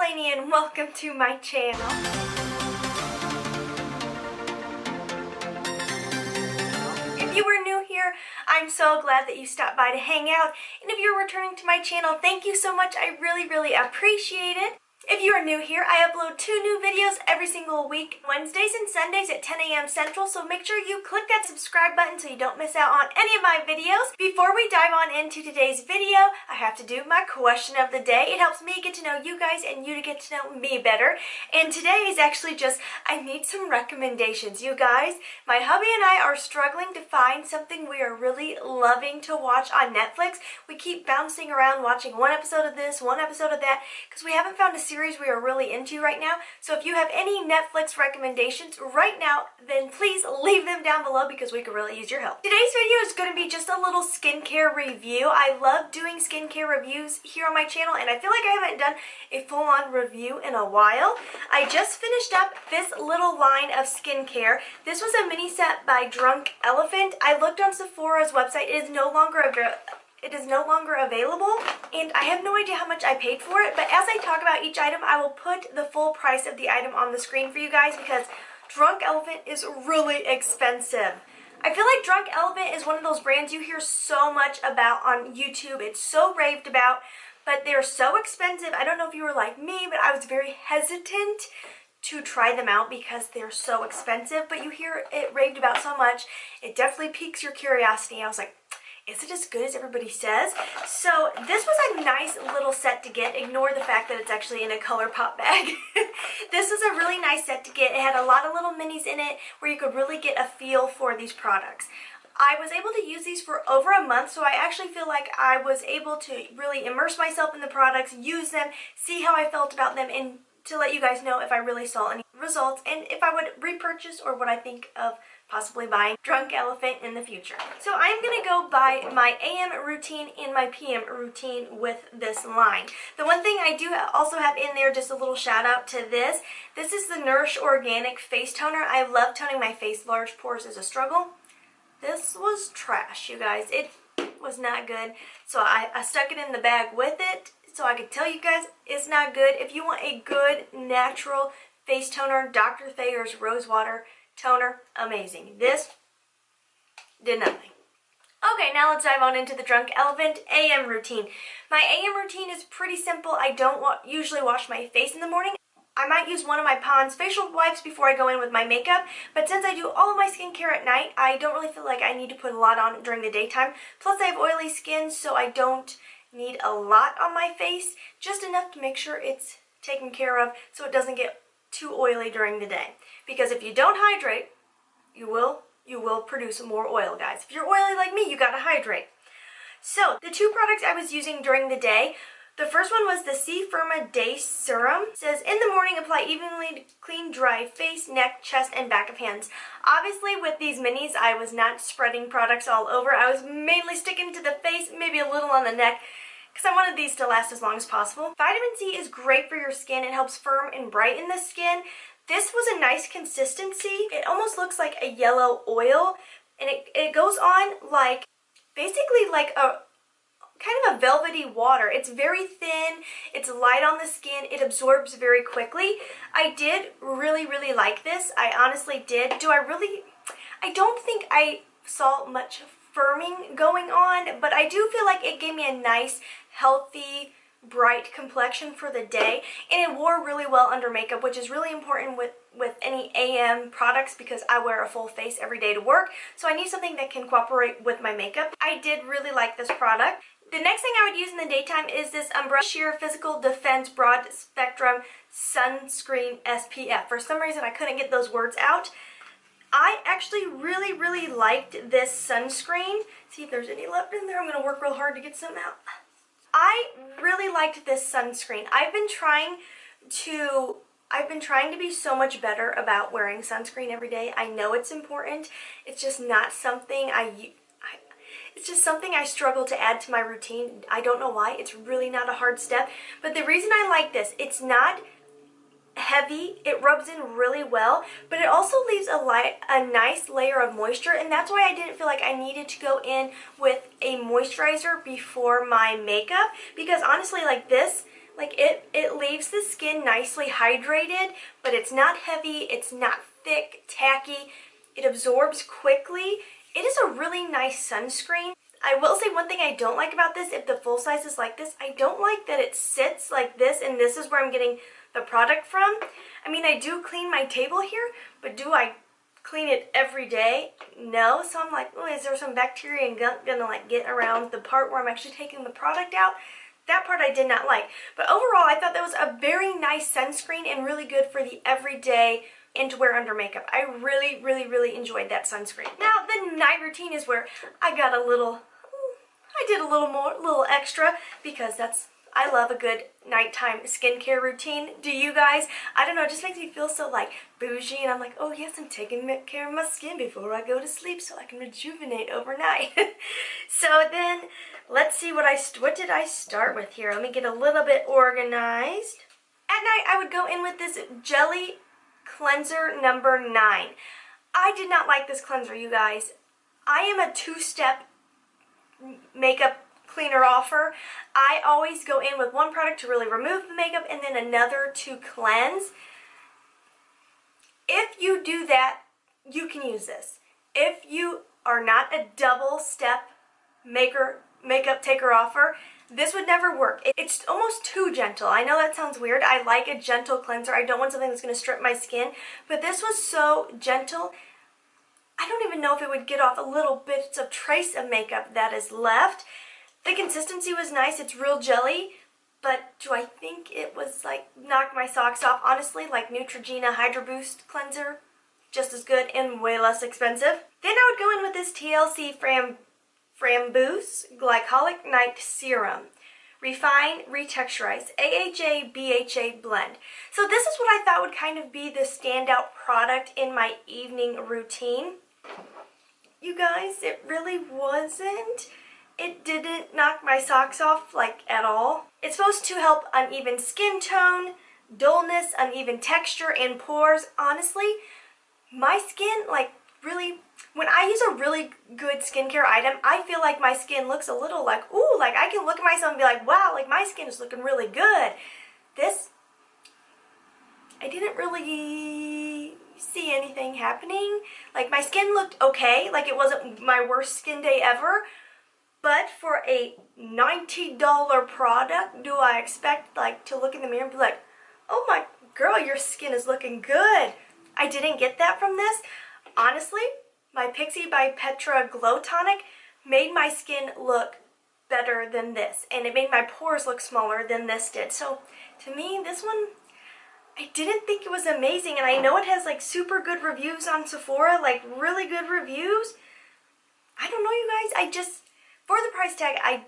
Laynie and welcome to my channel. If you are new here, I'm so glad that you stopped by to hang out. And if you're returning to my channel, thank you so much. I really appreciate it. If you are new here, I upload 2 new videos every single week, Wednesdays and Sundays at 10 a.m. Central, so make sure you click that subscribe button so you don't miss out on any of my videos. Before we dive on into today's video, I have to do my question of the day. It helps me get to know you guys and you to get to know me better. And today is actually just, I need some recommendations. You guys, my hubby and I are struggling to find something we are really loving to watch on Netflix. We keep bouncing around watching one episode of this, one episode of that, because we haven't found a series we are really into right now. So if you have any Netflix recommendations right now, then please leave them down below because we could really use your help. Today's video is going to be just a little skincare review. I love doing skincare reviews here on my channel, and I feel like I haven't done a full-on review in a while. I just finished up this little line of skincare. This was a mini set by Drunk Elephant. I looked on Sephora's website. It is no longer available, and I have no idea how much I paid for it, but as I talk about each item, I will put the full price of the item on the screen for you guys because Drunk Elephant is really expensive. I feel like Drunk Elephant is one of those brands you hear so much about on YouTube. It's so raved about, but they're so expensive. I don't know if you were like me, but I was very hesitant to try them out because they're so expensive, but you hear it raved about so much, it definitely piques your curiosity. I was like, is it as good as everybody says? So this was a nice little set to get. Ignore the fact that it's actually in a color pop bag. This was a really nice set to get. It had a lot of little minis in it where you could really get a feel for these products. I was able to use these for over a month, so I actually feel like I was able to really immerse myself in the products, use them, see how I felt about them, and to let you guys know if I really saw any results and if I would repurchase or what I think of possibly buying Drunk Elephant in the future. So I'm going to go by my AM routine and my PM routine with this line. The one thing I do also have in there, just a little shout out to this. This is the Nourish Organic Face Toner. I love toning my face. Large pores is a struggle. This was trash, you guys. It was not good. So I stuck it in the bag with it so I could tell you guys it's not good. If you want a good natural face toner, Dr. Thayer's Rose Water Toner, amazing. This did nothing. Okay, now let's dive on into the Drunk Elephant AM routine. My AM routine is pretty simple. I don't usually wash my face in the morning. I might use one of my Pond's facial wipes before I go in with my makeup, but since I do all of my skincare at night, I don't really feel like I need to put a lot on during the daytime. Plus I have oily skin, so I don't need a lot on my face, just enough to make sure it's taken care of so it doesn't get too oily during the day. Because if you don't hydrate, you will produce more oil, guys. If you're oily like me, you gotta hydrate. So the 2 products I was using during the day, the first one was the C Firma Day Serum. It says, in the morning, apply evenly to clean, dry face, neck, chest, and back of hands. Obviously, with these minis, I was not spreading products all over. I was mainly sticking to the face, maybe a little on the neck, because I wanted these to last as long as possible. Vitamin C is great for your skin. It helps firm and brighten the skin. This was a nice consistency. It almost looks like a yellow oil, and it goes on like, basically like a kind of a velvety water. It's very thin, it's light on the skin, it absorbs very quickly. I did really like this. I honestly did. I don't think I saw much firming going on, but I do feel like it gave me a nice, healthy, bright complexion for the day, and it wore really well under makeup, which is really important with any AM products because I wear a full face every day to work, so I need something that can cooperate with my makeup. I did really like this product. The next thing I would use in the daytime is this Umbrella Sheer Physical Defense Broad Spectrum Sunscreen SPF. For some reason I couldn't get those words out. I actually really liked this sunscreen. See if there's any left in there. I'm going to work real hard to get some out. I really liked this sunscreen. I've been trying to be so much better about wearing sunscreen every day. I know it's important. It's just not something it's just something I struggle to add to my routine. I don't know why. It's really not a hard step. But the reason I like this, it's not heavy, it rubs in really well, but it also leaves a nice layer of moisture, and that's why I didn't feel like I needed to go in with a moisturizer before my makeup, because honestly, like this, like it leaves keeps the skin nicely hydrated, but it's not heavy, it's not thick, tacky. It absorbs quickly. It is a really nice sunscreen. I will say one thing I don't like about this, if the full size is like this, I don't like that it sits like this, and this is where I'm getting the product from. I mean, I do clean my table here, but do I clean it every day? No. So I'm like, oh, is there some bacteria and gunk gonna like get around the part where I'm actually taking the product out? That part I did not like. But overall, I thought that was a very nice sunscreen and really good for the everyday and to wear under makeup. I really, really, really enjoyed that sunscreen. Now, the night routine is where I did a little extra, because I love a good nighttime skincare routine. Do you guys? I don't know, it just makes me feel so like bougie, and I'm like, oh yes, I'm taking care of my skin before I go to sleep so I can rejuvenate overnight. So then, let's see what did I start with here? Let me get a little bit organized. At night, I would go in with this Jelly Cleanser number 9. I did not like this cleanser, you guys. I am a two-step makeup cleaner offer. I always go in with one product to really remove the makeup and then another to cleanse. If you do that, you can use this. If you are not a double step makeup taker offer, this would never work. It's almost too gentle. I know that sounds weird. I like a gentle cleanser. I don't want something that's going to strip my skin, but this was so gentle. I don't even know if it would get off a little bits of trace of makeup that is left. The consistency was nice. It's real jelly, but do I think it was like knocked my socks off? Honestly, like Neutrogena Hydra Boost cleanser, just as good and way less expensive. Then I would go in with this TLC Framboos Glycolic Night Serum. Refine, Retexturize, AHA, BHA blend. So this is what I thought would kind of be the standout product in my evening routine. You guys, it really wasn't. It didn't knock my socks off like at all. It's supposed to help uneven skin tone, dullness, uneven texture, and pores. Honestly, my skin, like really, when I use a really good skincare item, I feel like my skin looks a little like, ooh, like I can look at myself and be like, wow, like my skin is looking really good. This, I didn't really see anything happening. Like my skin looked okay, like it wasn't my worst skin day ever. But for a $90 product, do I expect like to look in the mirror and be like, oh my girl, your skin is looking good? I didn't get that from this. Honestly, my Pixie by Petra Glow Tonic made my skin look better than this, and it made my pores look smaller than this did. So to me, this one, I didn't think it was amazing, and I know it has like super good reviews on Sephora, like really good reviews. I don't know, you guys, for the price tag, I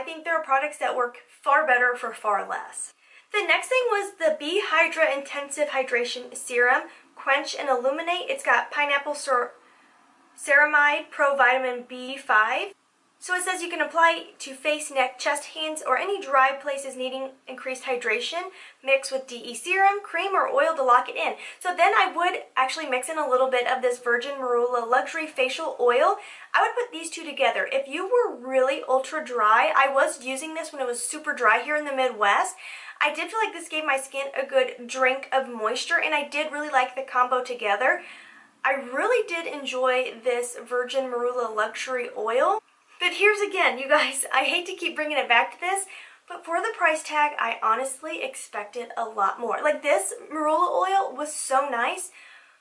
think there are products that work far better for far less. The next thing was the Be Hydra Intensive Hydration Serum, Quench and Illuminate. It's got pineapple ceramide pro vitamin B5. So it says you can apply to face, neck, chest, hands, or any dry places needing increased hydration. Mix with DE serum, cream, or oil to lock it in. So then I would actually mix in a little bit of this Virgin Marula Luxury Facial Oil. I would put these two together. If you were really ultra dry, I was using this when it was super dry here in the Midwest. I did feel like this gave my skin a good drink of moisture, and I did really like the combo together. I really did enjoy this Virgin Marula Luxury Oil. But here's again, you guys, I hate to keep bringing it back to this, but for the price tag, I honestly expected a lot more. Like this Marula oil was so nice,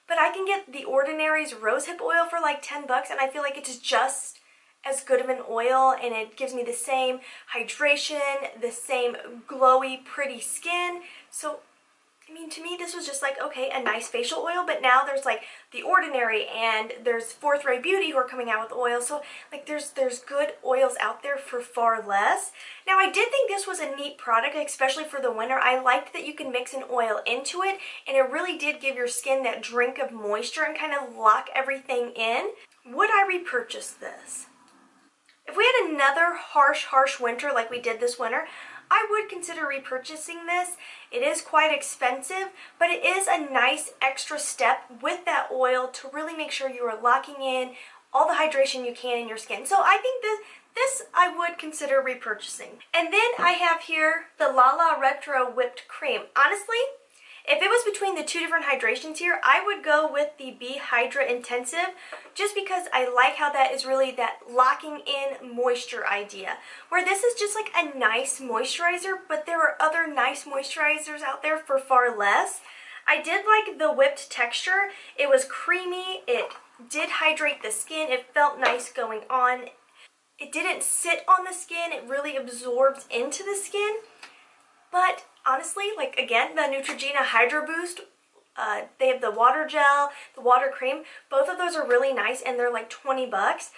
but I can get the Ordinary's Rosehip oil for like 10 bucks, and I feel like it's just as good of an oil, and it gives me the same hydration, the same glowy, pretty skin. So I mean, to me, this was just like, okay, a nice facial oil, but now there's like The Ordinary and there's Fourth Ray Beauty who are coming out with oils. So like there's good oils out there for far less. Now, I did think this was a neat product, especially for the winter. I liked that you can mix an oil into it, and it really did give your skin that drink of moisture and kind of lock everything in. Would I repurchase this? If we had another harsh winter like we did this winter, I would consider repurchasing this. It is quite expensive, but it is a nice extra step with that oil to really make sure you are locking in all the hydration you can in your skin. So I think this I would consider repurchasing. And then I have here the Lala Retro Whipped Cream. Honestly, if it was between the two different hydrations here, I would go with the Hydra Intensive just because I like how that is really that locking in moisture idea. Where this is just like a nice moisturizer, but there are other nice moisturizers out there for far less. I did like the whipped texture. It was creamy, it did hydrate the skin, it felt nice going on. It didn't sit on the skin, it really absorbs into the skin. But honestly, like again, the Neutrogena Hydra Boost, they have the water gel, the water cream. Both of those are really nice and they're like 20 bucks.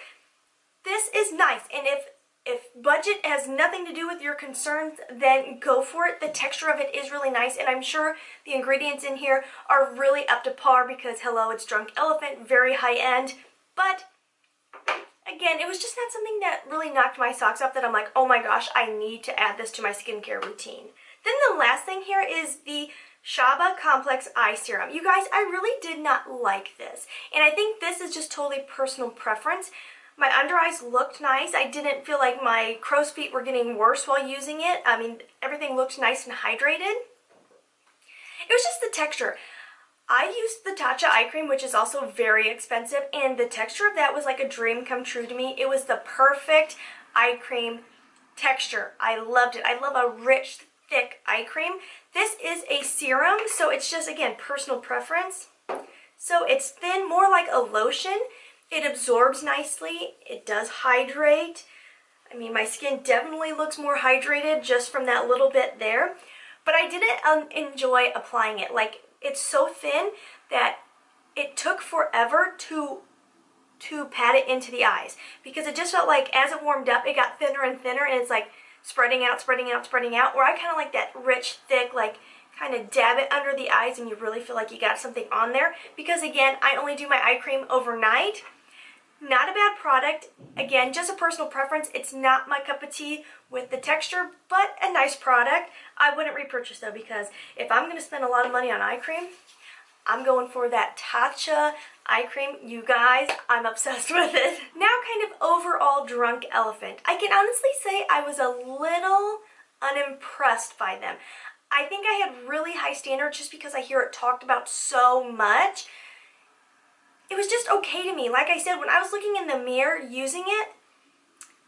This is nice, and if budget has nothing to do with your concerns, then go for it. The texture of it is really nice, and I'm sure the ingredients in here are really up to par because, hello, it's Drunk Elephant, very high end. But again, it was just not something that really knocked my socks off that I'm like, oh my gosh, I need to add this to my skincare routine. Then the last thing here is the Shaba Complex Eye Serum. You guys, I really did not like this. And I think this is just totally personal preference. My under eyes looked nice. I didn't feel like my crow's feet were getting worse while using it. I mean, everything looked nice and hydrated. It was just the texture. I used the Tatcha eye cream, which is also very expensive, and the texture of that was like a dream come true to me. It was the perfect eye cream texture. I loved it. I love a rich, thick eye cream. This is a serum, so it's just, again, personal preference. So it's thin, more like a lotion. It absorbs nicely. It does hydrate. I mean, my skin definitely looks more hydrated just from that little bit there. But I didn't enjoy applying it. Like, it's so thin that it took forever to pat it into the eyes because it just felt like as it warmed up, it got thinner and thinner, and it's like spreading out, spreading out, spreading out, where I kind of like that rich, thick, like kind of dab it under the eyes and you really feel like you got something on there because, again, I only do my eye cream overnight. Not a bad product. Again, just a personal preference. It's not my cup of tea with the texture, but a nice product. I wouldn't repurchase though because if I'm going to spend a lot of money on eye cream, I'm going for that Tatcha eye cream. You guys, I'm obsessed with it. Now kind of overall Drunk Elephant. I can honestly say I was a little unimpressed by them. I think I had really high standards just because I hear it talked about so much. It was just okay to me. Like I said, when I was looking in the mirror using it,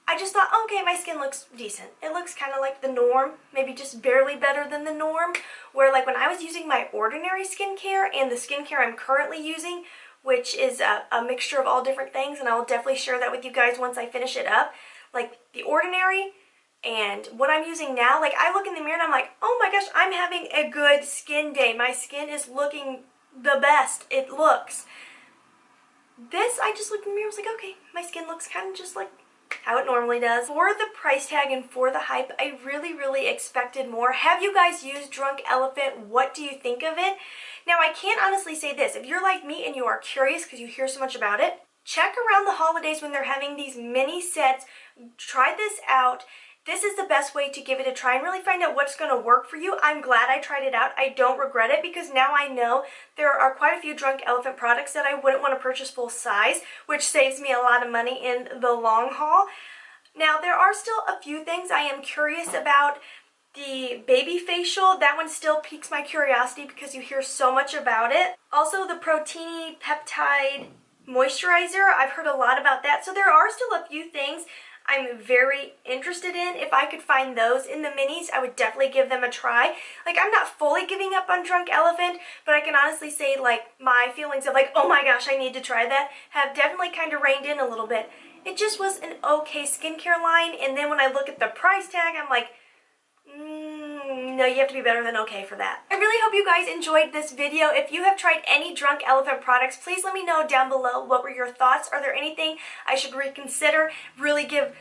I just thought, okay, my skin looks decent. It looks kind of like the norm, maybe just barely better than the norm. Where like when I was using my ordinary skincare and the skincare I'm currently using, which is a mixture of all different things, and I will definitely share that with you guys once I finish it up. Like the ordinary and what I'm using now, like I look in the mirror and I'm like, oh my gosh, I'm having a good skin day. My skin is looking the best it looks. This, I just looked in the mirror, I was like, okay, my skin looks kind of just like how it normally does. For the price tag and for the hype, I really expected more. Have you guys used Drunk Elephant? What do you think of it? Now, I can't honestly say this. If you're like me and you are curious because you hear so much about it, check around the holidays when they're having these mini sets. Try this out. This is the best way to give it a try and really find out what's going to work for you. I'm glad I tried it out. I don't regret it because now I know there are quite a few Drunk Elephant products that I wouldn't want to purchase full size, which saves me a lot of money in the long haul. Now, there are still a few things I am curious about. The baby facial, that one still piques my curiosity because you hear so much about it. Also, the Proteiny Peptide Moisturizer, I've heard a lot about that. So there are still a few things I'm very interested in. If I could find those in the minis, I would definitely give them a try. Like, I'm not fully giving up on Drunk Elephant, but I can honestly say, like, my feelings of, like, oh my gosh, I need to try that, have definitely kind of reined in a little bit. It just was an okay skincare line, and then when I look at the price tag, I'm like, no, you have to be better than okay for that. I really hope you guys enjoyed this video. If you have tried any Drunk Elephant products, please let me know down below what were your thoughts. Are there anything I should reconsider? Really give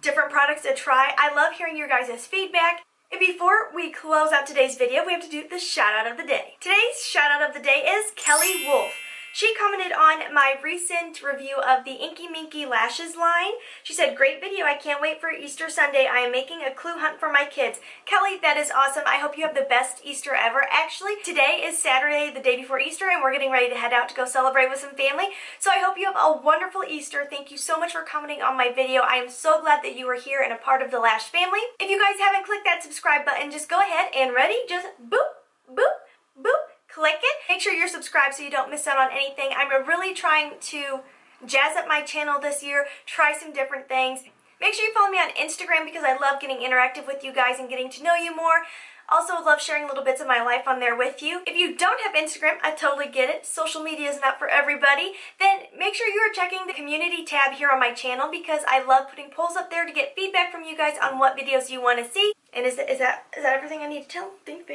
different products a try. I love hearing your guys' feedback. And before we close out today's video, we have to do the shout out of the day. Today's shout out of the day is Kelly Wolf. She commented on my recent review of the Inky Minky Lashes line. She said, great video, I can't wait for Easter Sunday. I am making a clue hunt for my kids. Kelly, that is awesome. I hope you have the best Easter ever. Actually, today is Saturday, the day before Easter, and we're getting ready to head out to go celebrate with some family. So I hope you have a wonderful Easter. Thank you so much for commenting on my video. I am so glad that you are here and a part of the Lash family. If you guys haven't clicked that subscribe button, just go ahead and ready, just boop, boop, boop, click it. Make sure you're subscribed so you don't miss out on anything. I'm really trying to jazz up my channel this year, try some different things. Make sure you follow me on Instagram because I love getting interactive with you guys and getting to know you more. Also love sharing little bits of my life on there with you. If you don't have Instagram, I totally get it. Social media is not for everybody. Then make sure you are checking the community tab here on my channel because I love putting polls up there to get feedback from you guys on what videos you want to see. And is that everything I need to tell? Think.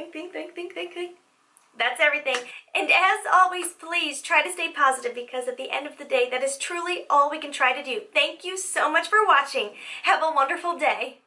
That's everything. And as always, please try to stay positive because at the end of the day, that is truly all we can try to do. Thank you so much for watching. Have a wonderful day.